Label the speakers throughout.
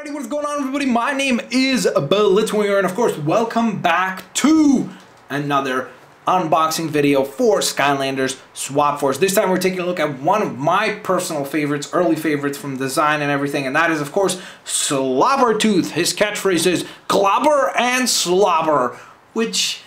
Speaker 1: Alrighty, what's going on, everybody? My name is Blitzwinger, and of course, welcome back to another unboxing video for Skylanders Swapforce. This time we're taking a look at one of my personal favorites, early favorites from design and everything, and that is, of course, SlobberTooth. His catchphrase is clobber and slobber, which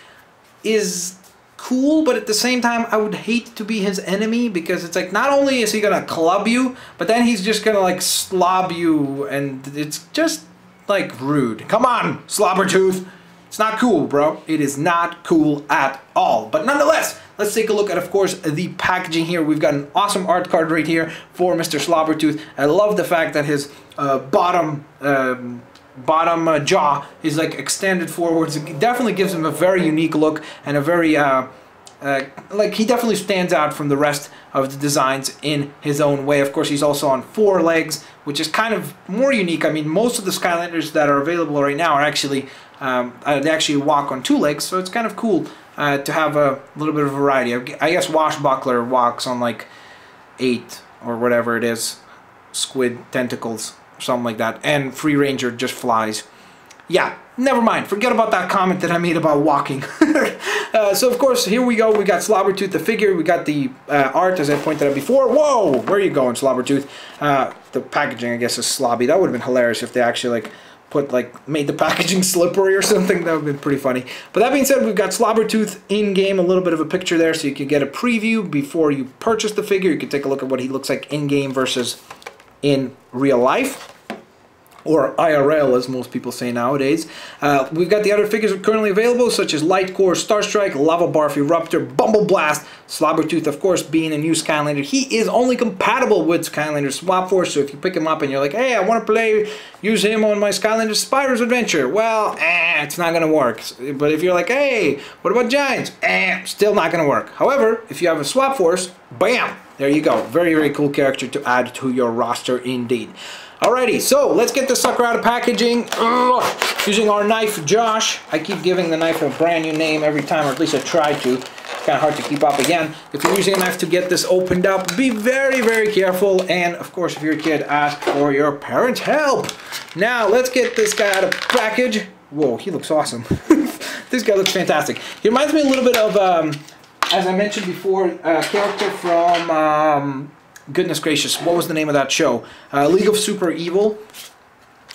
Speaker 1: is cool, but at the same time I would hate to be his enemy, because it's like, not only is he gonna club you, but then he's just gonna like slob you, and it's just like rude. Come on, SlobberTooth. It's not cool, bro. It is not cool at all. But nonetheless, let's take a look at, of course, the packaging here. We've got an awesome art card right here for Mr. SlobberTooth. I love the fact that his bottom jaw is like extended forwards. It definitely gives him a very unique look and a very like, he definitely stands out from the rest of the designs in his own way. Of course, he's also on 4 legs, which is kind of more unique. I mean, most of the Skylanders that are available right now are actually they actually walk on 2 legs, so it's kind of cool to have a little bit of variety. I guess Washbuckler walks on like 8 or whatever it is, squid tentacles, something like that, and Free Ranger just flies. Yeah, never mind. Forget about that comment that I made about walking. So of course, here we go. We got SlobberTooth, the figure. We got the art, as I pointed out before. Whoa, where are you going, SlobberTooth? The packaging, I guess, is slobby. That would have been hilarious if they actually made the packaging slippery or something. That would have been pretty funny. But that being said, we've got SlobberTooth in game, a little bit of a picture there, so you can get a preview before you purchase the figure. You can take a look at what he looks like in game versus in real life, or IRL, as most people say nowadays. We've got the other figures currently available, such as Lightcore, Starstrike, Lava Barf, Eruptor, Bumble Blast, SlobberTooth, of course, being a new Skylander. He is only compatible with Skylanders Swapforce, so if you pick him up and you're like, hey, I want to use him on my Skylanders Spyro's adventure, well, it's not going to work. But if you're like, hey, what about Giants? Still not going to work. However, if you have a Swapforce, bam, there you go. Very, very cool character to add to your roster indeed. Alrighty, so let's get this sucker out of packaging. Using our knife, Josh. I keep giving the knife a brand new name every time, or at least I try to. It's kind of hard to keep up. Again, if you're using a knife to get this opened up, be very, very careful. And of course, if you're a kid, ask for your parents' help. Now, let's get this guy out of package. Whoa, he looks awesome. This guy looks fantastic. He reminds me a little bit of, as I mentioned before, a character from... goodness gracious, what was the name of that show? League of Super Evil.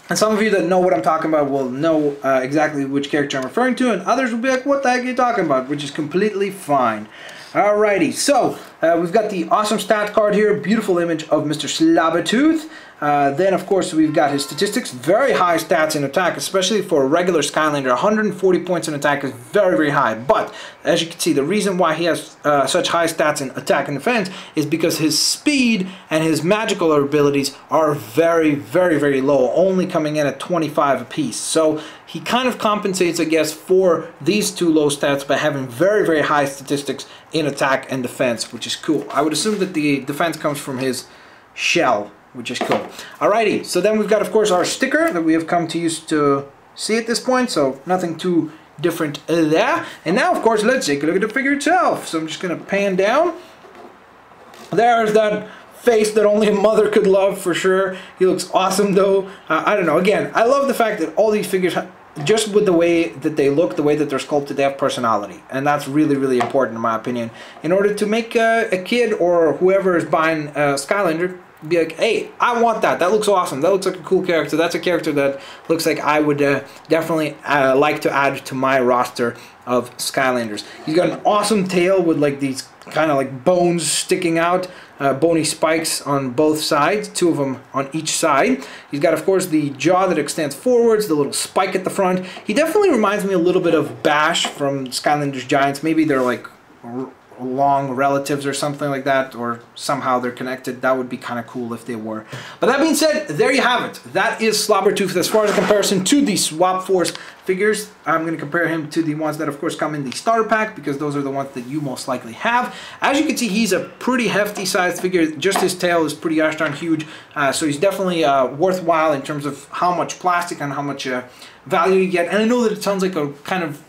Speaker 1: And some of you that know what I'm talking about will know exactly which character I'm referring to, and others will be like, what the heck are you talking about? Which is completely fine. Alrighty, so we've got the awesome stat card here, beautiful image of Mr. SlobberTooth. Then, of course, we've got his statistics, very high stats in attack, especially for a regular Skylander. 140 points in attack is very, very high. But, as you can see, the reason why he has such high stats in attack and defense is because his speed and his magical abilities are very, very, very low, only coming in at 25 apiece. So, he kind of compensates, I guess, for these 2 low stats by having very, very high statistics in attack and defense, which is cool. I would assume that the defense comes from his shell, which is cool. Alrighty, so then we've got, of course, our sticker that we have come to use to see at this point, so nothing too different there. And now, of course, let's take a look at the figure itself. So I'm just going to pan down. There's that face that only a mother could love, for sure. He looks awesome, though. I don't know. Again, I love the fact that all these figures, just with the way that they look, the way that they're sculpted, they have personality. And that's really, really important, in my opinion. In order to make a kid or whoever is buying Skylander be like, hey, I want that. That looks awesome. That looks like a cool character. That's a character that looks like I would definitely like to add to my roster of Skylanders. He's got an awesome tail with like these kind of like bones sticking out, bony spikes on both sides, 2 of them on each side. He's got, of course, the jaw that extends forwards, the little spike at the front. He definitely reminds me a little bit of Bash from Skylanders Giants. Maybe they're like long relatives or something like that, or somehow they're connected. That would be kind of cool if they were. But that being said, there you have it. That is SlobberTooth. As far as a comparison to the Swapforce figures, I'm going to compare him to the ones that, of course, come in the starter pack, because those are the ones that you most likely have. As you can see, he's a pretty hefty sized figure. Just his tail is pretty gosh darn huge, so he's definitely worthwhile in terms of how much plastic and how much value you get. And I know that it sounds like a kind of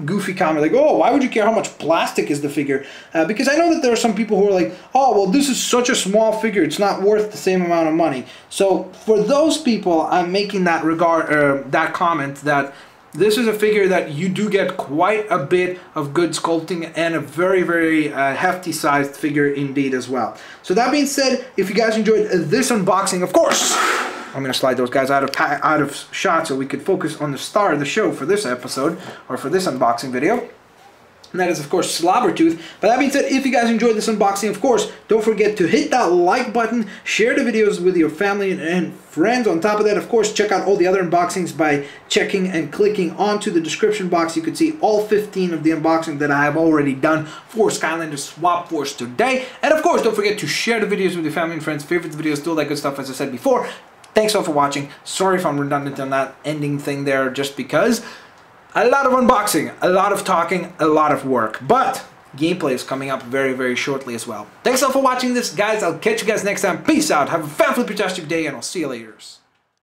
Speaker 1: goofy comment like, oh, why would you care how much plastic is the figure? Because I know that there are some people who are like, oh, well, this is such a small figure, it's not worth the same amount of money. So for those people, I'm making that that comment that this is a figure that you do get quite a bit of good sculpting and a very, very hefty sized figure indeed as well. So that being said, if you guys enjoyed this unboxing, of course, I'm going to slide those guys out of shot so we could focus on the star of the show for this episode, or for this unboxing video. And that is, of course, SlobberTooth. But that being said, if you guys enjoyed this unboxing, of course, don't forget to hit that like button, share the videos with your family and friends. On top of that, of course, check out all the other unboxings by checking and clicking onto the description box. You could see all 15 of the unboxings that I have already done for Skylanders Swapforce today. And of course, don't forget to share the videos with your family and friends, favorite videos, do all that good stuff, as I said before. Thanks all for watching. Sorry if I'm redundant on that ending thing there, just because a lot of unboxing, a lot of talking, a lot of work. But gameplay is coming up very, very shortly as well. Thanks all for watching this, guys. I'll catch you guys next time. Peace out. Have a fantastic day, and I'll see you later.